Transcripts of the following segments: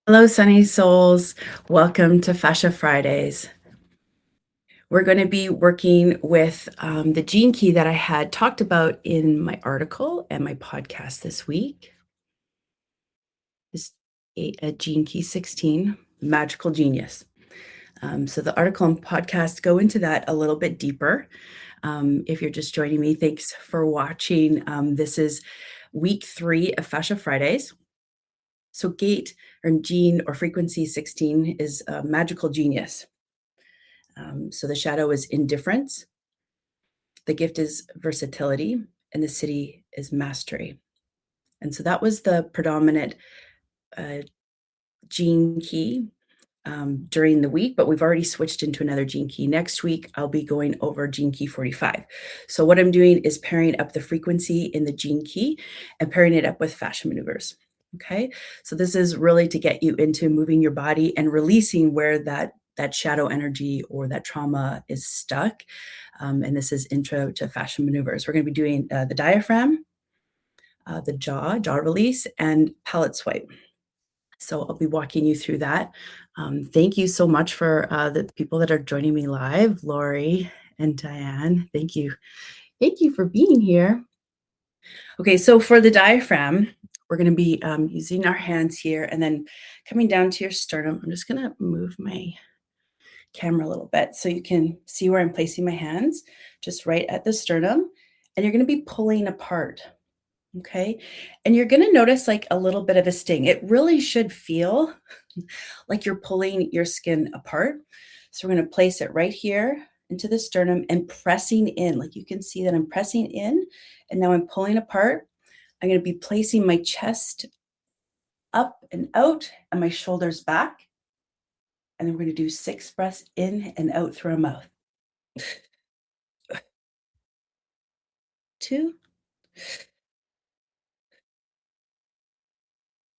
Hello, Sunny Souls. Welcome to Fascia Fridays. We're going to be working with the gene key that I had talked about in my article and my podcast this week. This a gene key 16, magical genius. So the article and podcast go into that a little bit deeper. If you're just joining me, thanks for watching. This is week 3 of Fascia Fridays. So gate or gene or frequency 16 is a magical genius. So the shadow is indifference, the gift is versatility, and the city is mastery. And so that was the predominant uh, gene key during the week, but we've already switched into another gene key. Next week, I'll be going over gene key 45. So what I'm doing is pairing up the frequency in the gene key and pairing it up with fascia maneuvers. Okay, so this is really to get you into moving your body and releasing where that shadow energy or that trauma is stuck. And this is intro to fascia maneuvers. We're going to be doing the diaphragm, the jaw release, and palate swipe. So I'll be walking you through that. Thank you so much for the people that are joining me live, Lori and Diane. Thank you. Thank you for being here. Okay, so for the diaphragm, we're going to be using our hands here and then coming down to your sternum. I'm just going to move my camera a little bit so you can see where I'm placing my hands, just right at the sternum. And you're going to be pulling apart. Okay. And you're going to notice like a little bit of a sting. It really should feel like you're pulling your skin apart. So we're going to place it right here into the sternum and pressing in. Like you can see that I'm pressing in and now I'm pulling apart. I'm going to be placing my chest up and out and my shoulders back. And then we're going to do 6 breaths in and out through our mouth. 2,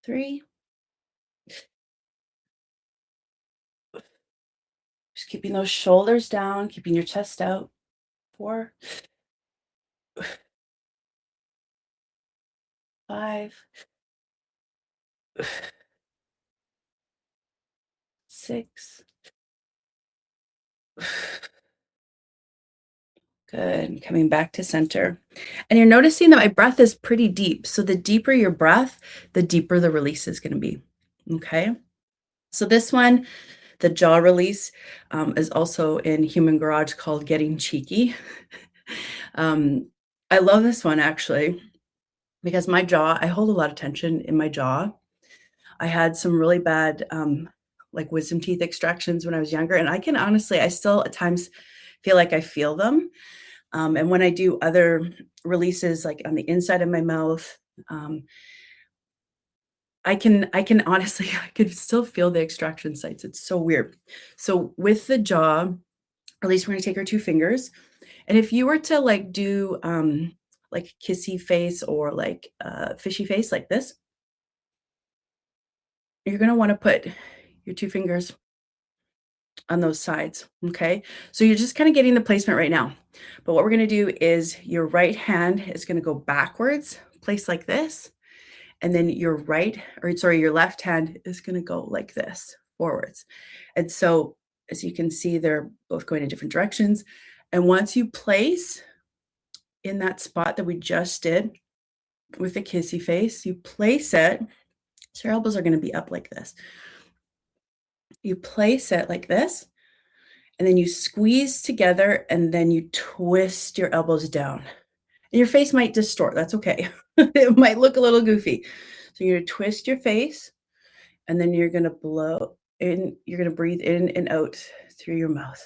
3. Just keeping those shoulders down, keeping your chest out. 4, 5, 6. Good. Coming back to center. And you're noticing that my breath is pretty deep. So the deeper your breath, the deeper the release is going to be. Okay. So this one, the jaw release, is also in Human Garage called Getting Cheeky. I love this one actually because my jaw, I hold a lot of tension in my jaw. I had some really bad like wisdom teeth extractions when I was younger. And I can honestly, I still at times feel like I feel them. And when I do other releases, like on the inside of my mouth, I can honestly, I could still feel the extraction sites. It's so weird. So with the jaw, release, we're gonna take our 2 fingers. And if you were to like do like kissy face or like fishy face like this, you're gonna want to put your 2 fingers on those sides. Okay. So you're just kind of getting the placement right now. But what we're going to do is your right hand is going to go backwards, place like this. And then your your left hand is going to go like this forwards. And so as you can see, they're both going in different directions. And once you place in that spot that we just did with the kissy face, you place it. So your elbows are going to be up like this. You place it like this. And then you squeeze together and then you twist your elbows down. And your face might distort, that's okay. It might look a little goofy. So you're gonna twist your face and then you're gonna blow in, you're gonna breathe in and out through your mouth.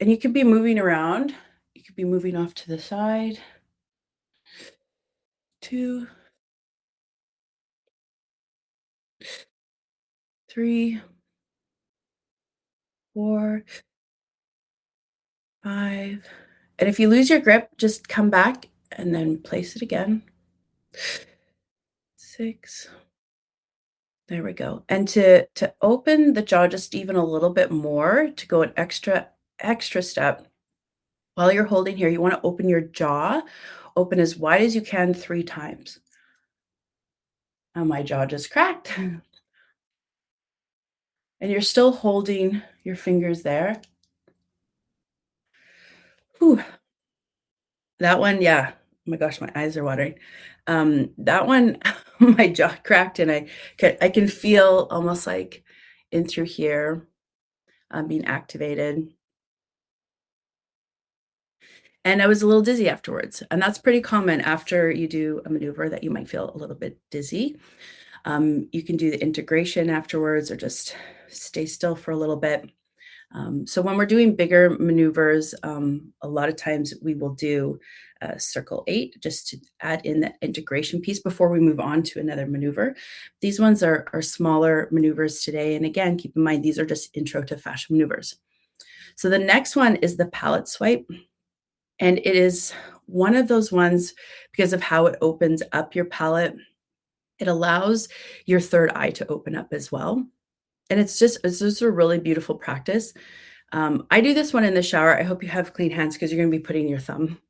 And you could be moving around. You could be moving off to the side. 2, 3, 4, 5. And if you lose your grip, just come back and then place it again. 6. There we go. And to open the jaw just even a little bit more, to go an extra step, while you're holding here, you wanna open your jaw, open as wide as you can 3 times. My jaw just cracked. And you're still holding your fingers there. Whew. That one, yeah. Oh my gosh, my eyes are watering. That one, my jaw cracked, and I can feel almost like in through here, being activated. And I was a little dizzy afterwards, and that's pretty common after you do a maneuver that you might feel a little bit dizzy. You can do the integration afterwards or just stay still for a little bit. So when we're doing bigger maneuvers, a lot of times we will do circle 8 just to add in the integration piece before we move on to another maneuver. These ones are smaller maneuvers today. And again, keep in mind, these are just intro to fascia maneuvers. So the next one is the palate swipe. And it is one of those ones because of how it opens up your palate. It allows your third eye to open up as well. And it's just a really beautiful practice. I do this one in the shower. I hope you have clean hands because you're going to be putting your thumb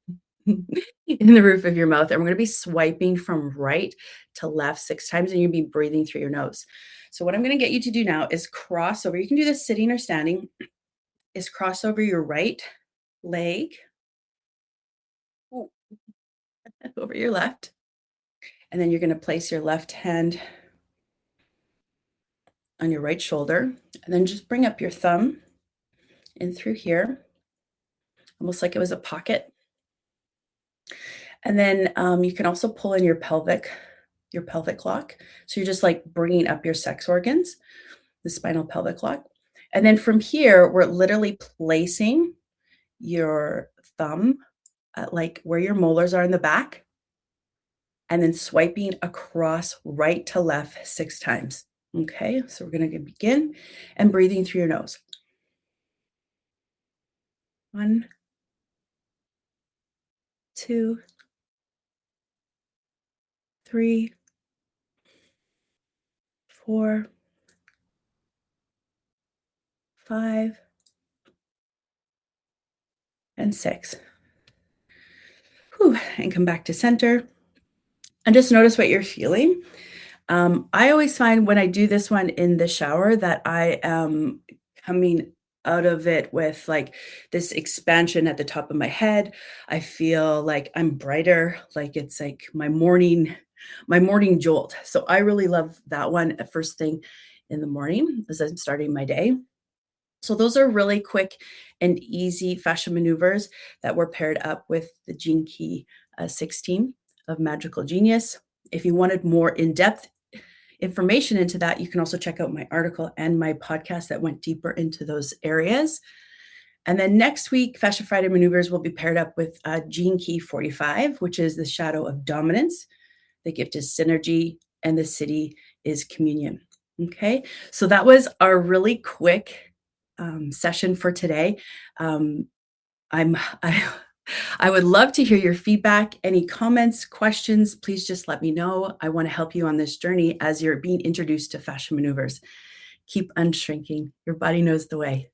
in the roof of your mouth. And we're going to be swiping from right to left 6 times, and you'll be breathing through your nose. So what I'm going to get you to do now is cross over. You can do this sitting or standing. Is cross over your right leg over your left. And then you're going to place your left hand on your right shoulder. And then just bring up your thumb in through here, almost like it was a pocket. And then you can also pull in your pelvic lock. So you're just like bringing up your sex organs, the spinal pelvic lock. And then from here, we're literally placing your thumb at like where your molars are in the back, and then swiping across right to left 6 times. Okay, so we're going to begin and breathing through your nose. 1, 2, 3, 4, 5, and 6. Whew, and come back to center. And just notice what you're feeling. I always find when I do this one in the shower that I am coming out of it with like this expansion at the top of my head. I feel like I'm brighter, like it's like my morning jolt. So I really love that one at first thing in the morning as I'm starting my day. So those are really quick and easy fascia maneuvers that were paired up with the Gene Key 16 of Magical Genius. If you wanted more in-depth information into that, you can also check out my article and my podcast that went deeper into those areas. And then next week, Fascia Friday maneuvers will be paired up with Gene Key 45, which is the shadow of dominance. The gift is synergy, and the city is communion. Okay, so that was our really quick session for today. I I would love to hear your feedback. Any comments, questions, please just let me know. I want to help you on this journey as you're being introduced to fascia maneuvers. Keep unshrinking. Your body knows the way.